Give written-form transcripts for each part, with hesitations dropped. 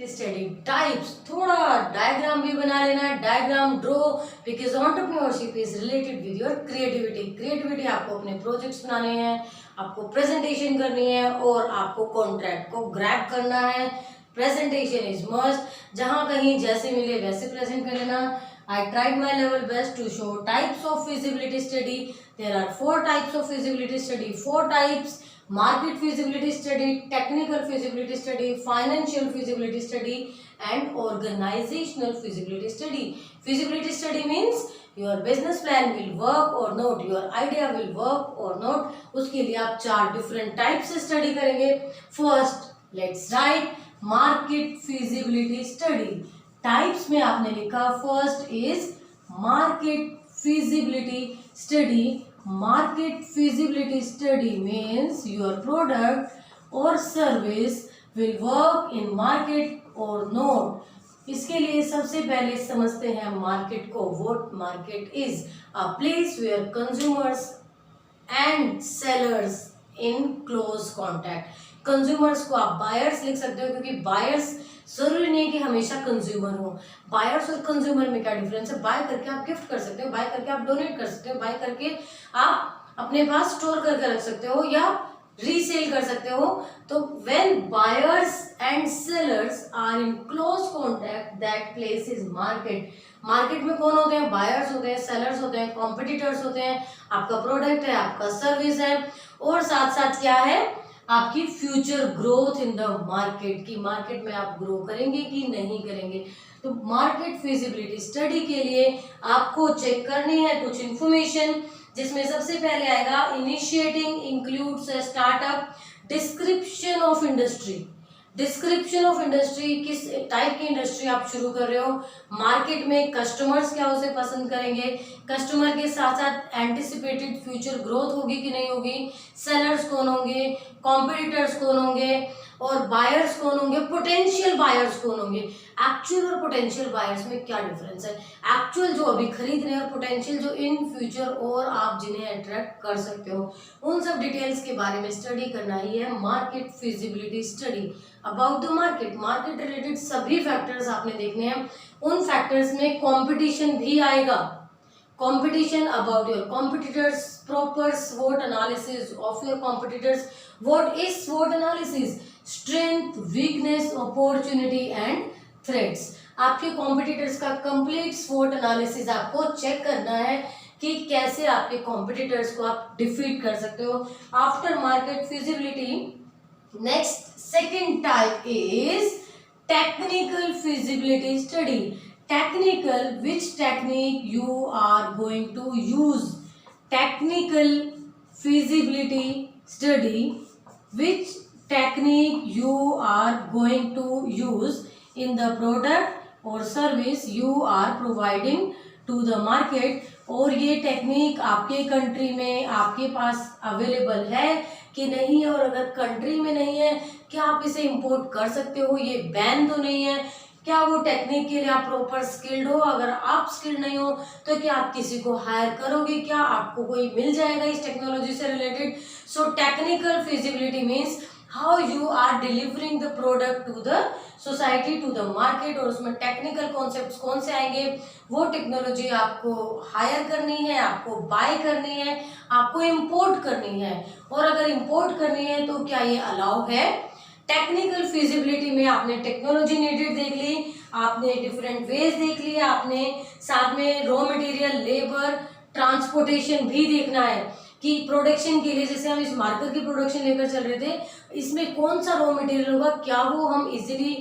Study types, थोड़ा diagram भी बना लेना, diagram draw, because entrepreneurship is related with your creativity आपको अपने प्रोजेक्ट्स बनाने हैं, आपको प्रेजेंटेशन करनी है और आपको कॉन्ट्रैक्ट को ग्रैब करना है। प्रेजेंटेशन इज मस्ट, जहां कहीं जैसे मिले वैसे प्रेजेंट कर लेना। I tried my level best to show types of feasibility study. There are 4 types of feasibility study, 4 types: market feasibility study, technical feasibility study, financial feasibility study and organizational feasibility study. Feasibility study means your business plan will work or not, your idea will work or not. उसके लिए आप 4 different types से study करेंगे। First, let's write market feasibility study. Types में आपने लिखा first is market feasibility study. Market feasibility study means your product और service will work in market और नॉट। इसके लिए सबसे पहले समझते हैं मार्केट को। What market is? A place where consumers and sellers in close contact. Consumers को आप बायर्स लिख सकते हो, क्योंकि बायर्स जरूरी नहीं है कि हमेशा कंज्यूमर हो। बायर्स और कंज्यूमर में क्या डिफरेंस है? बाय करके आप गिफ्ट कर सकते हो, बाय करके आप डोनेट कर सकते हो, बाय करके आप अपने पास स्टोर करके रख सकते हो या रीसेल कर सकते हो। तो when buyers and sellers are in close contact, that place is market. Market में कौन होते हैं? बायर्स होते हैं, सेलर्स होते हैं, कॉम्पिटिटर्स होते हैं, आपका प्रोडक्ट है, आपका सर्विस है, और साथ साथ क्या है? आपकी future growth in the market, की मार्केट में आप ग्रो करेंगे कि नहीं करेंगे। तो मार्केट फिजिबिलिटी स्टडी के लिए आपको चेक करनी है कुछ इंफॉर्मेशन, जिसमें सबसे पहले आएगा initiating includes a startup, description of industry. Description of industry, किस टाइप की इंडस्ट्री आप शुरू कर रहे हो, मार्केट में कस्टमर्स क्या उसे पसंद करेंगे, कस्टमर के साथ साथ एंटिसिपेटेड फ्यूचर ग्रोथ होगी कि नहीं होगी, सेलर्स कौन होंगे, कॉम्पिटिटर्स कौन होंगे, और बायर्स कौन होंगे, पोटेंशियल बायर्स कौन होंगे। एक्चुअल और पोटेंशियल बायर्स में क्या डिफरेंस है? एक्चुअल जो अभी खरीद रहे हैं और पोटेंशियल जो इन फ्यूचर और आप जिन्हें अट्रैक्ट कर सकते हो, उन सब डिटेल्स के बारे में स्टडी करना ही है market feasibility study. About the market, market related सभी फैक्टर्स आपने देखने हैं। उन फैक्टर्स में कंपटीशन भी आएगा। Competition about your competitors, proper स्वॉट analysis of your competitors. What is स्वॉट analysis? Strength, weakness, opportunity and threats. आपके कॉम्पिटिटर्स का कंप्लीट स्वॉट एनालिसिस आपको चेक करना है कि कैसे आपके कॉम्पिटिटर्स को आप डिफीट कर सकते हो। After market feasibility, next second type is technical feasibility study. Technical, which technique you are going to use? Technical feasibility study, which technique you are going to use in the product or service you are providing to the market। और ये technique आपके country में आपके पास available है कि नहीं है, और अगर कंट्री में नहीं है क्या आप इसे इंपोर्ट कर सकते हो, ये बैन तो नहीं है, क्या वो टेक्निक के लिए आप प्रॉपर स्किल्ड हो, अगर आप स्किल्ड नहीं हो तो क्या आप किसी को हायर करोगे, क्या आपको कोई मिल जाएगा इस टेक्नोलॉजी से related. So technical feasibility means how you are delivering the product to the society, to the market, और उसमें टेक्निकल कॉन्सेप्ट्स कौन से आएंगे, वो टेक्नोलॉजी आपको हायर करनी है, आपको बाय करनी है, आपको इंपोर्ट करनी है, और अगर इंपोर्ट करनी है तो क्या ये अलाउ है। टेक्निकल फिजिबिलिटी में आपने टेक्नोलॉजी नीडेड देख ली, आपने डिफरेंट वेज देख लिया, आपने साथ में रॉ मटेरियल, लेबर, ट्रांसपोर्टेशन भी देखना है कि प्रोडक्शन के लिए, जैसे हम इस मार्कर की प्रोडक्शन लेकर चल रहे थे, इसमें कौन सा रॉ मटेरियल होगा, क्या वो हम इजीली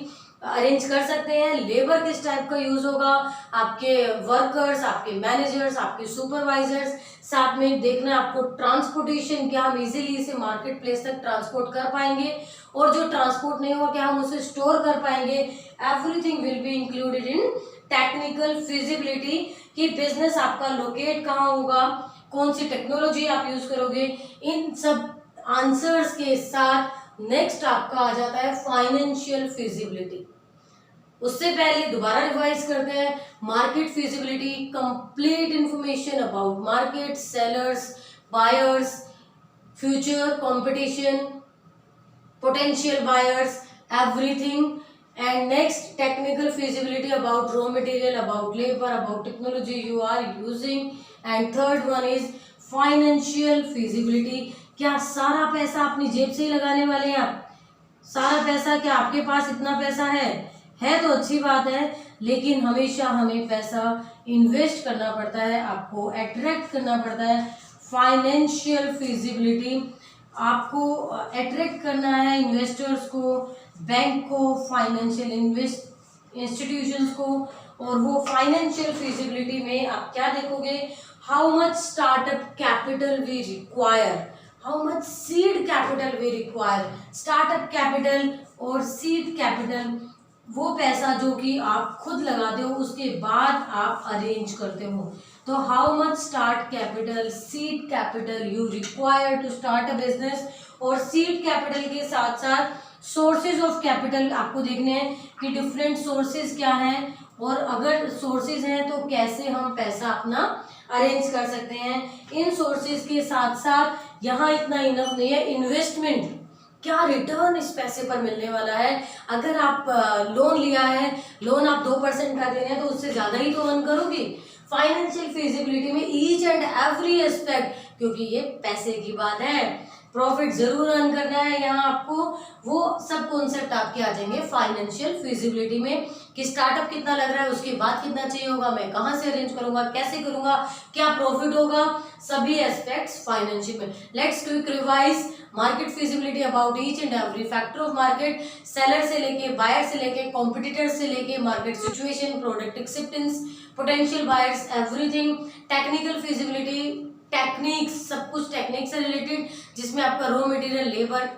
अरेंज कर सकते हैं, लेबर किस टाइप का यूज होगा, आपके वर्कर्स, आपके मैनेजर्स, आपके सुपरवाइजर्स, साथ में देखना है आपको ट्रांसपोर्टेशन, क्या हम इजीली इसे मार्केट प्लेस तक ट्रांसपोर्ट कर पाएंगे, और जो ट्रांसपोर्ट नहीं होगा क्या हम उसे स्टोर कर पाएंगे। Everything will be included in technical feasibility, कि बिजनेस आपका लोकेट कहाँ होगा, कौन सी टेक्नोलॉजी आप यूज करोगे, इन सब आंसर्स के साथ नेक्स्ट आपका आ जाता है फाइनेंशियल फिजिबिलिटी। उससे पहले दोबारा रिवाइज करते हैं market feasibility, complete information about market, sellers, buyers, future, competition, potential buyers, everything, And next, technical feasibility about raw material, about labor, about technology you are using. And third one is financial feasibility. क्या सारा पैसा अपनी जेब से ही लगाने वाले हैं आप? सारा पैसा, क्या आपके पास इतना पैसा है तो अच्छी बात है, लेकिन हमेशा हमें पैसा इन्वेस्ट करना पड़ता है, आपको अट्रैक्ट करना पड़ता है। फाइनेंशियल फिजिबिलिटी, आपको अट्रैक्ट करना है इन्वेस्टर्स को, बैंक को, फाइनेंशियल इंस्टीट्यूशंस को। और वो फाइनेंशियल फिजिबिलिटी में आप क्या देखोगे, how much startup capital V require, how much seed capital V require. Startup capital और सीड कैपिटल वो पैसा जो कि आप खुद लगाते हो उसके बाद आप अरेंज करते हो। तो how much start capital, seed capital you require to start a business. और सीड कैपिटल के साथ साथ सोर्सेज ऑफ कैपिटल आपको देखने हैं कि डिफरेंट सोर्सेज क्या हैं, और अगर सोर्सेज हैं तो कैसे हम पैसा अपना अरेंज कर सकते हैं। इन सोर्सेज के साथ साथ यहाँ इतना इनफ नहीं है, इन्वेस्टमेंट, क्या रिटर्न इस पैसे पर मिलने वाला है। अगर आप लोन लिया है, लोन आप 2% का दे रहे हैं तो उससे ज़्यादा ही तो अर्न करोगे। फाइनेंशियल फिजिबिलिटी में ईच एंड एवरी एस्पेक्ट, क्योंकि ये पैसे की बात है, प्रॉफिट जरूर अर्न करना है यहाँ आपको, वो सब कॉन्सेप्ट आपके आ जाएंगे फाइनेंशियल फिजिबिलिटी में, कि स्टार्टअप कितना लग रहा है, उसके बाद कितना चाहिए होगा, मैं कहाँ से अरेंज करूंगा, कैसे करूंगा, क्या प्रॉफिट होगा, सभी एस्पेक्ट्स फाइनेंशियल में। Let's quick revise market feasibility about each and every factor of market, seller से लेके, बायर से लेके, कॉम्पिटिटर से लेके, market situation, product acceptance, potential buyers, everything. Technical feasibility, techniques, सब कुछ टेक्निक से रिलेटेड, जिसमें आपका रॉ मटेरियल, लेबर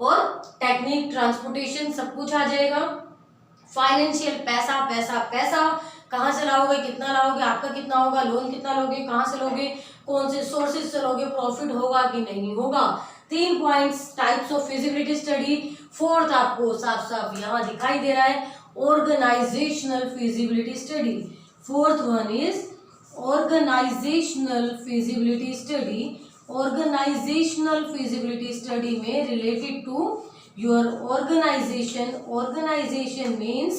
और टेक्निक, ट्रांसपोर्टेशन सब कुछ आ जाएगा। फाइनेंशियल, पैसा पैसा पैसा, कहाँ से लाओगे, कितना लाओगे, आपका कितना होगा, लोन कितना लोगे, कहाँ से लोगे, कौन से सोर्सेज से लोगे, प्रॉफिट होगा कि नहीं होगा। 3 points, types of feasibility study. Fourth आपको साफ साफ यहाँ दिखाई दे रहा है, organisational feasibility study. Fourth one is organisational feasibility study. Organisational feasibility study में related to your organization means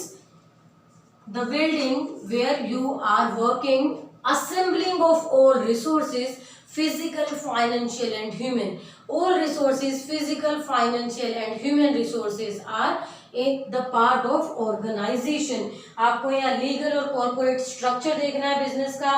the building where you are working, assembling of all resources, physical, financial and human. All resources, physical, financial and human resources are in the part of organization. आपको यहाँ legal और corporate structure देखना है business का,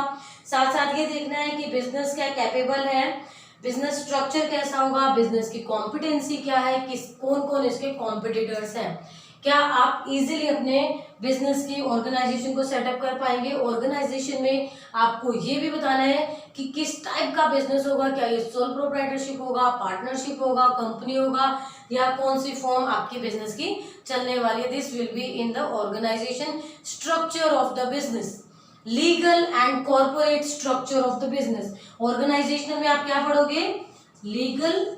साथ साथ ये देखना है कि बिजनेस क्या कैपेबल है, बिजनेस स्ट्रक्चर कैसा होगा, बिजनेस की कॉम्पिटेंसी क्या है, किस कौन कौन इसके कॉम्पिटिटर्स हैं, क्या आप इजीली अपने बिजनेस की ऑर्गेनाइजेशन को सेटअप कर पाएंगे। ऑर्गेनाइजेशन में आपको ये भी बताना है कि किस टाइप का बिजनेस होगा, क्या ये सोल प्रोप्राइटरशिप होगा, पार्टनरशिप होगा, कंपनी होगा, या कौन सी फॉर्म आपकी बिजनेस की चलने वाली है। This will be in the organization structure of the business. Legal and corporate structure of the business. Organizational में आप क्या पढ़ोगे, legal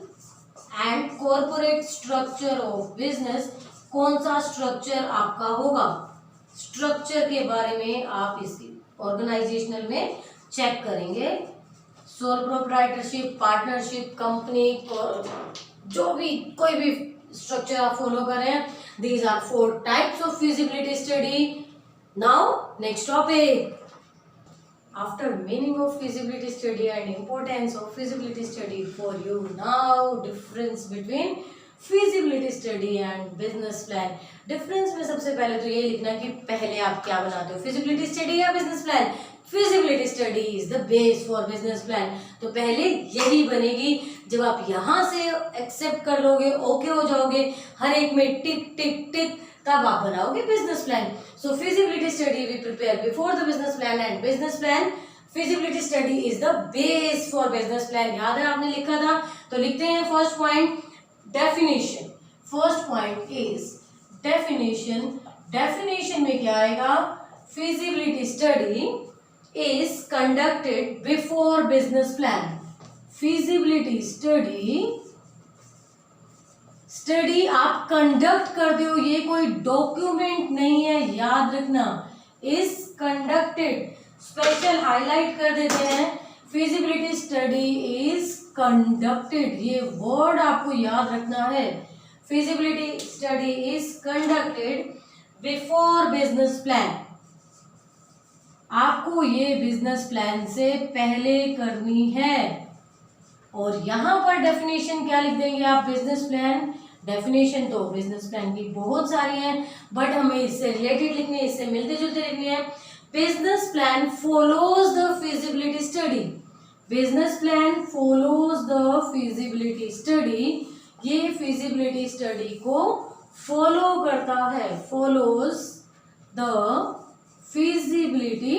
and corporate structure of business, कौन सा स्ट्रक्चर आपका होगा, स्ट्रक्चर के बारे में आप इसकी ऑर्गेनाइजेशनल में चेक करेंगे। सोल प्रोप्राइटरशिप, पार्टनरशिप, कंपनी, जो भी कोई भी स्ट्रक्चर आप फॉलो कर रहे हैं, these are 4 types of feasibility study. Now, next topic. After meaning of feasibility study and importance of feasibility study for you, now difference between feasibility study and business plan. Difference में सबसे पहले तो ये लिखना कि पहले आप क्या बनाते हो, feasibility study या business plan. Feasibility study is the base for business plan. तो पहले यही बनेगी। जब आप यहाँ से एक्सेप्ट कर लोगे, ओके हो जाओगे, हर एक में टिक टिक टिक, तब आप बनाओगे business plan. So feasibility study we prepare before the business plan, and business plan, feasibility study is the base for business plan. याद है आपने लिखा था, तो लिखते हैं first point, definition. First point is definition. Definition में क्या आएगा, feasibility study is conducted before business plan. Feasibility study आप कंडक्ट करते हो, ये कोई डॉक्यूमेंट नहीं है, याद रखना। इज कंडक्टेड, स्पेशल हाईलाइट कर देते हैं, फिजिबिलिटी स्टडी इज कंडक्टेड, ये वर्ड आपको याद रखना है। Feasibility study is conducted before business plan, आपको ये बिजनेस प्लान से पहले करनी है। और यहां पर डेफिनेशन क्या लिख देंगे आप, बिजनेस प्लान। डेफिनेशन तो बिजनेस प्लान की बहुत सारी हैं, बट हमें इससे रिलेटेड लिखनी है, इससे मिलते जुलते लिखनी है। Business plan follows the feasibility study, business plan follows the feasibility study, ये फिजिबिलिटी स्टडी को फॉलो करता है, फॉलोज द फिजिबिलिटी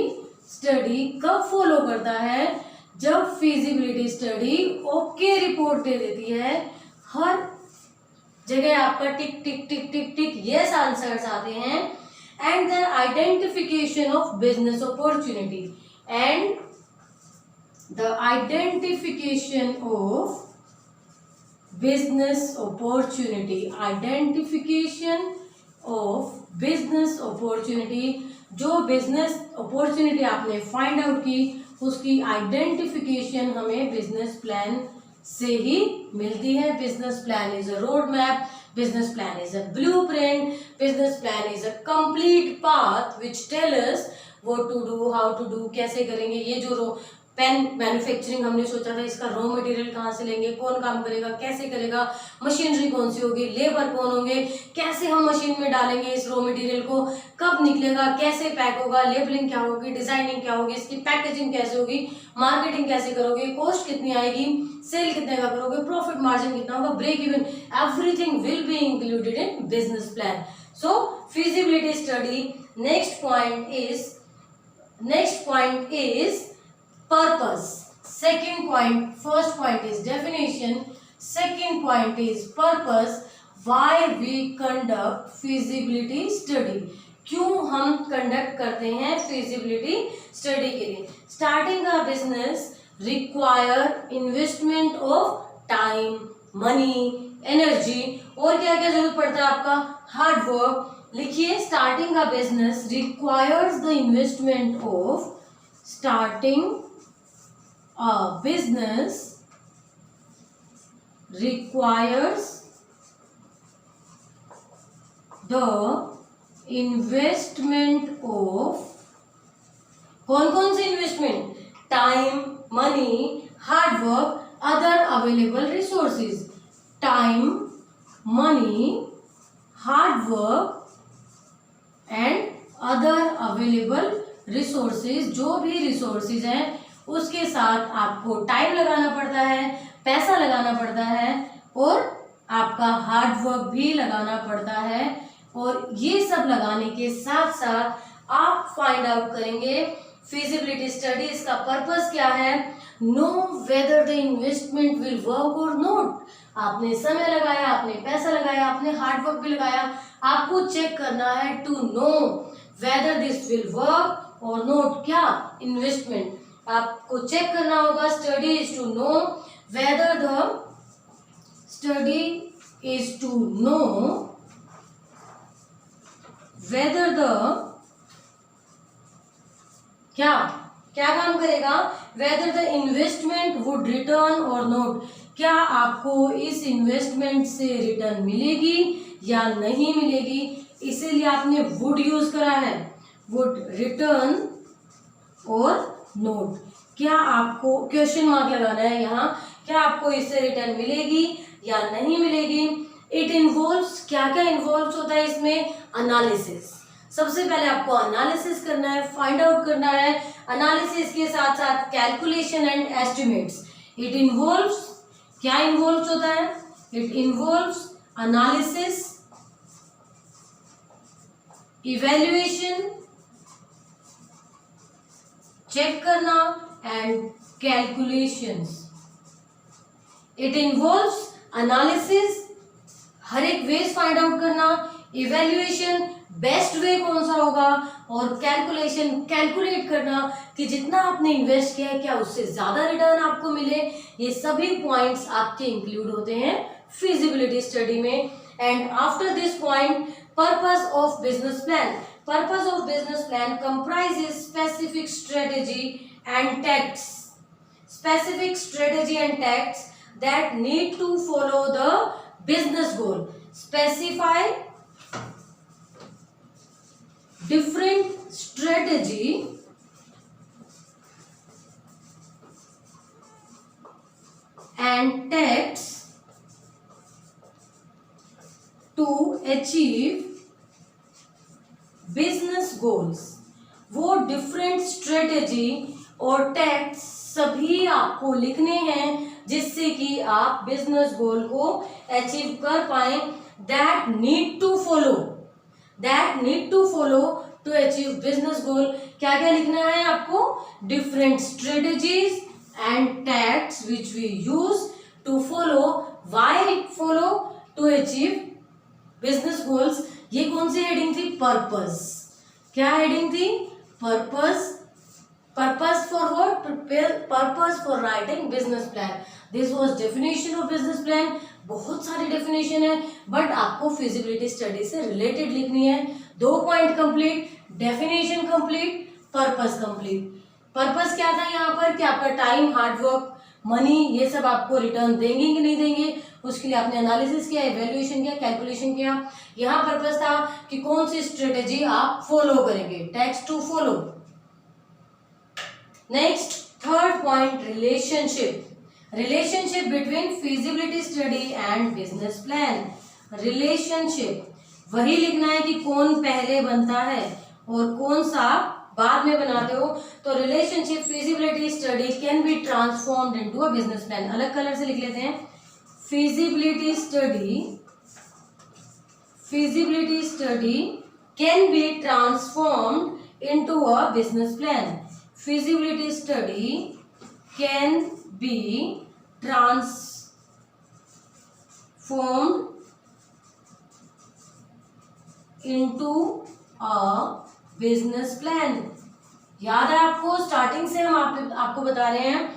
स्टडी कब फॉलो करता है, जब फिजिबिलिटी स्टडी ओके रिपोर्ट दे देती है, हर जगह आपका टिक टिक टिक टिक टिक यस आंसर्स आते हैं, and the identification of business opportunity, and the identification of business opportunity, identification of business opportunity, जो बिजनेस अपॉर्चुनिटी आपने फाइंड आउट की उसकी आइडेंटिफिकेशन हमें बिजनेस प्लान से ही मिलती है। Business plan is a road map, business plan is a blueprint, business plan is a complete path which tell us what to do, how to do, कैसे करेंगे। ये जो पेन मैन्युफैक्चरिंग हमने सोचा था, इसका रॉ मटेरियल कहाँ से लेंगे, कौन काम करेगा, कैसे करेगा, मशीनरी कौन सी होगी, लेबर कौन होंगे, कैसे हम मशीन में डालेंगे इस रॉ मटेरियल को, कब निकलेगा, कैसे पैक होगा, लेबलिंग क्या होगी, डिजाइनिंग क्या होगी, इसकी पैकेजिंग कैसे होगी, मार्केटिंग कैसे करोगे, कॉस्ट कितनी आएगी, सेल कितने का करोगे, प्रॉफिट मार्जिन कितना होगा, break even, everything will be included in business plan. So feasibility study, next point is purpose. Second point, first point is definition, second point is purpose. Why we conduct feasibility study, क्यों हम conduct करते हैं feasibility study के लिए। Starting a business require investment of time, money, energy, और क्या क्या जरूरत पड़ता है आपका, हार्ड वर्क। लिखिए, starting a business requires the investment of, starting a business requires the investment of, कौन कौन से investment, time, money, hard work, other available resources, time, money, hard work and other available resources. जो भी resources हैं उसके साथ आपको time लगाना पड़ता है, पैसा लगाना पड़ता है, और आपका हार्ड वर्क भी लगाना पड़ता है। और ये सब लगाने के साथ साथ आप फाइंड आउट करेंगे फिजिबिलिटी स्टडी, इसका पर्पस क्या है, no whether the investment will work और नॉट। आपने समय लगाया, आपने पैसा लगाया, आपने हार्ड वर्क भी लगाया, आपको चेक करना है to know whether this will work और नॉट। क्या, इन्वेस्टमेंट आपको चेक करना होगा। Study is to know whether the, study is to know whether the, क्या क्या काम करेगा, whether the investment would return और नॉट, क्या आपको इस इन्वेस्टमेंट से रिटर्न मिलेगी या नहीं मिलेगी। इसीलिए आपने वुड यूज करा है, वुड रिटर्न और नोट। क्या आपको क्वेश्चन मार्क लगाना है यहाँ, क्या आपको इससे रिटर्न मिलेगी या नहीं मिलेगी। इट इन्वॉल्व्स, क्या क्या इन्वॉल्व होता है इसमें, एनालिसिस। सबसे पहले आपको एनालिसिस करना है, फाइंड आउट करना है। एनालिसिस के साथ साथ calculation and estimates. It involves, क्या इन्वॉल्व होता है, it involves analysis, evaluation, check करना and calculations. It involves analysis, हर एक वेज फाइंड आउट करना, इवैल्यूएशन, बेस्ट वे कौन सा होगा, और कैलकुलेशन, कैलकुलेट करना कि जितना आपने इन्वेस्ट किया है क्या उससे ज्यादा रिटर्न आपको मिले। ये सभी पॉइंट्स आपके इंक्लूड होते हैं फिजिबिलिटी स्टडी में। And after this point, purpose of business plan. Purpose of business plan comprises specific strategy and tactics. Specific strategy and tactics that need to follow the business goal. Specify different strategy and tactics to achieve business goals। वो different strategy और टैक्ट्स सभी आपको लिखने हैं जिससे कि आप business गोल को अचीव कर पाए। That need to follow to achieve business goal. क्या क्या लिखना है आपको? Different strategies and tactics which we use to follow, why follow, to achieve business goals. ये कौन सी हेडिंग थी? पर्पस। क्या हेडिंग थी? Purpose. Purpose for what? Purpose for writing business plan. This was definition of business plan. बहुत सारी definition है but आपको फिजिबिलिटी स्टडी से रिलेटेड लिखनी है। 2 point complete, definition complete, purpose complete. Purpose क्या था यहाँ पर कि आपका टाइम, हार्डवर्क, मनी ये सब आपको रिटर्न देंगे कि नहीं देंगे, उसके लिए आपने एनालिसिस किया, इवैल्यूएशन किया, कैलकुलेशन किया। यहाँ पर्पस था कि कौन सी स्ट्रेटेजी आप फॉलो करेंगे, tax to follow. Next, third point, relationship between feasibility study and business plan. Relationship वही लिखना है कि कौन पहले बनता है और कौन सा बाद में बनाते हो। तो relationship feasibility study can be transformed into a business plan. अलग कलर से लिख लेते हैं। Feasibility study can be transformed into a business plan. Feasibility study can be transformed into a business plan. याद है आपको? स्टार्टिंग से हम आपको बता रहे हैं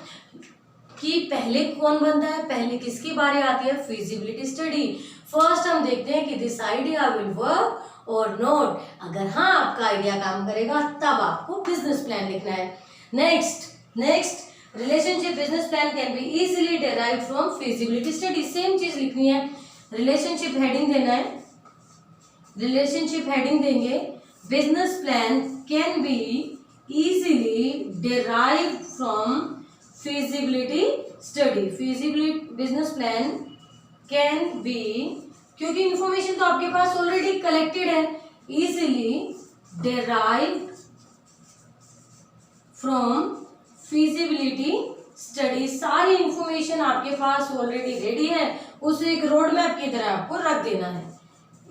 कि पहले कौन बनता है, पहले किसकी बारी आती है? Feasibility study. फर्स्ट हम देखते हैं कि दिस आइडिया विल वर्क और नॉट। अगर हाँ आपका आइडिया काम करेगा तब आपको बिजनेस प्लान लिखना है। Next relationship business plan can be easily derived from feasibility study. Same चीज लिखनी है। रिलेशनशिप हेडिंग देना है। रिलेशनशिप हेडिंग देंगे। Business plan can be easily derived from feasibility study। business plan can be, क्योंकि information तो आपके पास ऑलरेडी कलेक्टेड है, easily derived from feasibility study। सारी इंफॉर्मेशन आपके पास ऑलरेडी रेडी है, उसे एक रोड मैप की तरह आपको रख देना है।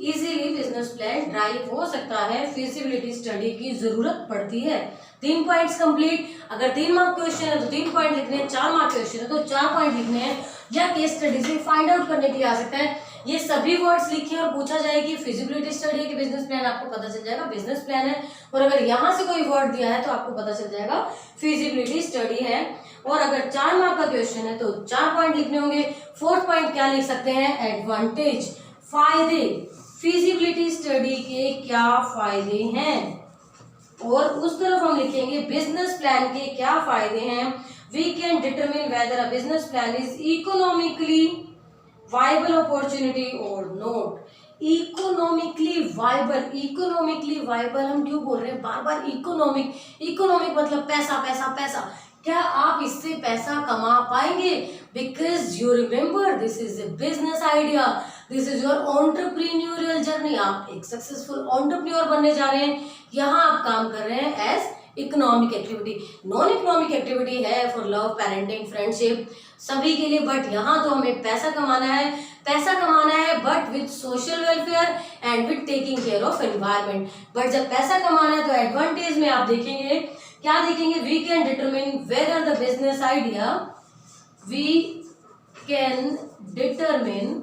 इजीली बिजनेस प्लान ड्राइव हो सकता है, फिजिबिलिटी स्टडी की जरूरत पड़ती है। 3 पॉइंट्स कंप्लीट। अगर 3 मार्क क्वेश्चन है तो 3 पॉइंट लिखने हैं, 4 मार्क क्वेश्चन है तो 4 पॉइंट लिखने हैं, या केस स्टडी से फाइंड आउट करने के लिए आ सकता है। ये सभी वर्ड्स लिखिए और पूछा जाए कि फिजिबिलिटी स्टडी है कि बिजनेस प्लान, आपको पता चल जाएगा बिजनेस प्लान है। और अगर यहाँ से कोई वर्ड दिया है तो आपको पता चल जाएगा फिजिबिलिटी स्टडी है। और अगर 4 मार्क का क्वेश्चन है तो 4 पॉइंट लिखने होंगे। 4th पॉइंट क्या लिख सकते हैं? एडवांटेज, फायदे। फिजिबिलिटी स्टडी के क्या फायदे हैं, और उस तरफ हम लिखेंगे बिजनेस प्लान के क्या फायदे हैं। We can determine whether a business plan is economically viable opportunity और नॉट। इकोनॉमिकली वाइबल हम क्यों बोल रहे हैं बार बार? इकोनॉमिक मतलब पैसा पैसा पैसा। क्या आप इससे पैसा कमा पाएंगे? Because you remember this is a business idea, this is your entrepreneurial journey. आप एक सक्सेसफुल एंटरप्रेन्योर बनने जा रहे हैं। यहाँ आप काम कर रहे हैं as economic activity. Non economic activity है फॉर लव, पेरेंटिंग, फ्रेंडशिप, सभी के लिए। बट यहाँ तो हमें पैसा कमाना है but with social welfare and with taking care of environment. But जब पैसा कमाना है तो एडवांटेज में आप देखेंगे, क्या देखेंगे? We can determine whether the business idea, we can determine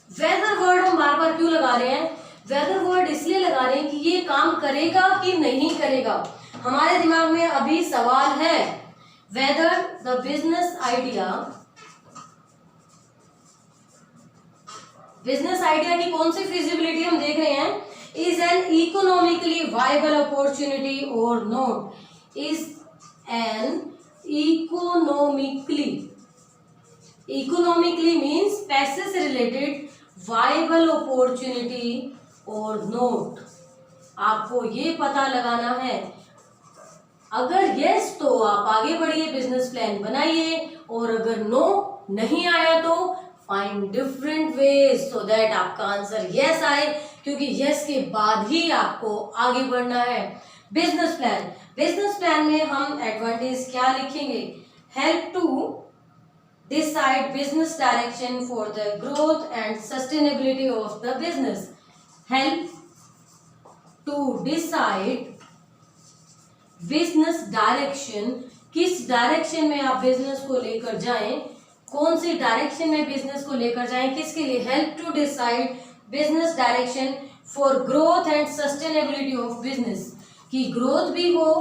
whether. Word हम बार बार क्यों लगा रहे हैं? वेदर वर्ड इसलिए लगा रहे हैं कि ये काम करेगा कि नहीं करेगा। हमारे दिमाग में अभी सवाल है वेदर द बिजनेस आइडिया की कौन सी फिजिबिलिटी हम देख रहे हैं, is an economically viable opportunity और not. Is an economically means पैसे से रिलेटेड, वाइबल अपॉर्चुनिटी और नोट। आपको ये पता लगाना है, अगर यस तो आप आगे बढ़िए, बिजनेस प्लान बनाइए, और अगर नो नहीं आया तो find different ways so that आपका आंसर यस आए, क्योंकि यस के बाद ही आपको आगे बढ़ना है। बिजनेस प्लान में हम एडवांटेज क्या लिखेंगे? Help to decide business direction for the growth and sustainability of the business. Help to decide business direction, किस डायरेक्शन में आप बिजनेस को लेकर जाएं, कौन सी डायरेक्शन में बिजनेस को लेकर जाएं, किसके लिए? Help to decide business direction for growth and sustainability of business, कि ग्रोथ भी हो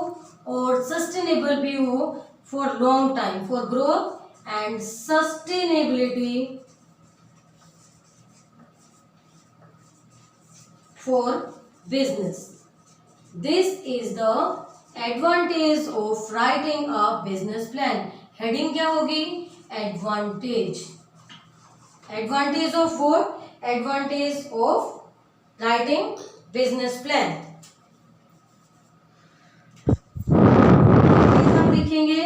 और सस्टेनेबल भी हो for long time, for growth and sustainability for business. This is the advantage of writing a business plan. Heading क्या होगी? Advantage. Advantage of what? Advantage of writing business plan. हम लिखेंगे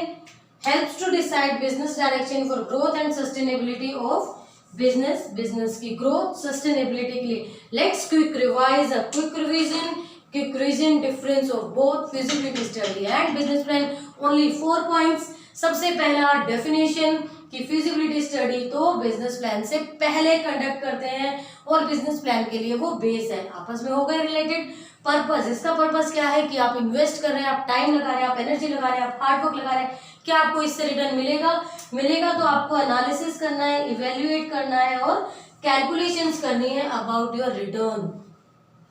helps to decide business direction for growth and sustainability of business, business की growth sustainability के लिए। Let's quick revise, a quick revision, quick revision, difference of both feasibility study and business plan, only 4 points। सबसे पहला definition कि feasibility study तो business plan से पहले conduct करते हैं और बिजनेस प्लान के लिए वो बेस है, आपस में हो गए रिलेटेड। पर्पस, इसका पर्पस क्या है कि आप इन्वेस्ट कर रहे हैं, आप टाइम लगा रहे हैं, आप एनर्जी लगा रहे हैं, आप हार्डवर्क लगा रहे हैं, क्या आपको इससे रिटर्न मिलेगा तो आपको एनालिसिस करना है, इवेल्युएट करना है और कैलकुलेशंस करनी है अबाउट योर रिटर्न।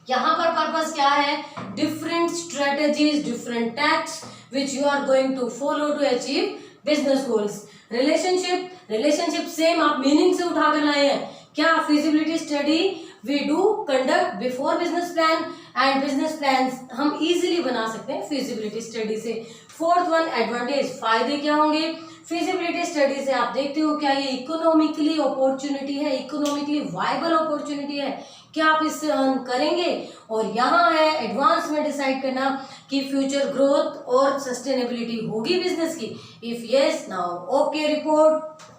यहाँ पर पर्पस क्या है? Different strategies, different tactics which you are going to follow to achieve business goals. Relationship same आप मीनिंग से उठाकर लाए हैं। क्या? Feasibility study we do conduct before business plan and business plan हम इजीली बना सकते हैं फिजिबिलिटी स्टडी से। फोर्थ वन, एडवांटेज, फायदे क्या होंगे? फिजिबिलिटी स्टडी से आप देखते हो क्या ये इकोनॉमिकली अपॉर्चुनिटी है, इकोनॉमिकली वायबल अपॉर्चुनिटी है, क्या आप इससे अर्न करेंगे? और यहाँ है एडवांस में डिसाइड करना कि फ्यूचर ग्रोथ और सस्टेनेबिलिटी होगी बिजनेस की। If yes, now okay report.